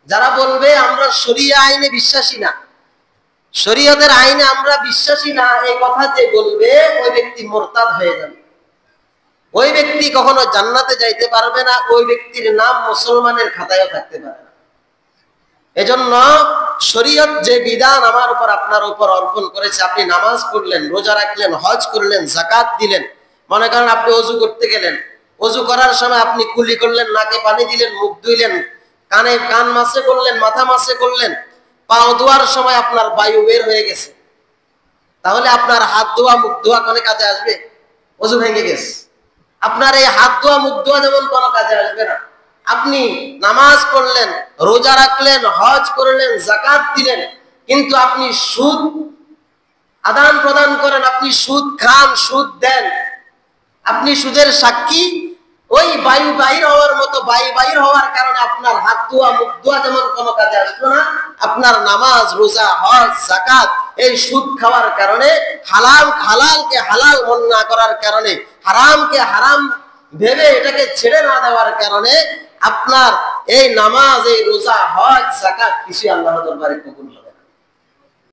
যারা বলবে আমরা শরিয়া আইনে বিশ্বাসী না, শরীয়তের আইনে আমরা বিশ্বাসী না, এই কথা যে বলবে ওই ব্যক্তি মুরতাদ হয়ে যাবে। ওই ব্যক্তি কখনো জান্নাতে যাইতে পারবে না, ওই ব্যক্তির নাম মুসলমানের খাতায়ও থাকতে পারে না। এজন্য শরীয়ত যে বিধান আমার উপর আপনার উপর অর্পণ করেছে, আপনি নামাজ পড়লেন, রোজা রাখলেন, হজ করলেন, যাকাত দিলেন, মনে করেন আপনি ওযু করতে গেলেন, ওযু করার সময় আপনি কুলি করলেন, নাকে পানি দিলেন, মুখ ধুইলেন, কান মাসে করলেন, মাথা মাসে করলেন, পাও ধোয়ার সময় আপনার বায়ু বের হয়ে গেছে, তাহলে আপনার হাত ধোয়া মুখ ধোয়া কোনো কাজে আসবে? ওযু ভেঙে গেছে। আপনার এই হাত ধোয়া মুখ ধোয়া যেমন কোনো কাজে আসবে না। আপনি নামাজ পড়লেন, রোজা রাখলেন, হজ করলেন, যাকাত দিলেন, কিন্তু আপনি সুদ আদান প্রদান করেন, আপনি সুদ খান, সুদ দেন, আপনি সুদের সাক্ষী, ওই বায়ু বাহির হওয়ার মতো বায়ু বাহির হওয়ার কারণে আপনার হাত ধোয়া মুখ ধোয়া যেমন কোনো কাজে আসলো না, আপনার নামাজ, রোজা, হজ, যাকাত এই সুদ খাওয়ার কারণে, হালালকে হালাল মনে না করার কারণে, হারামকে হারাম ভেবে এটাকে ছেড়ে না দেওয়ার কারণে আপনার এই নামাজ, এই রোজা, হজ, যাকাত কিছু আল্লাহর দরবারে কবুল হবে।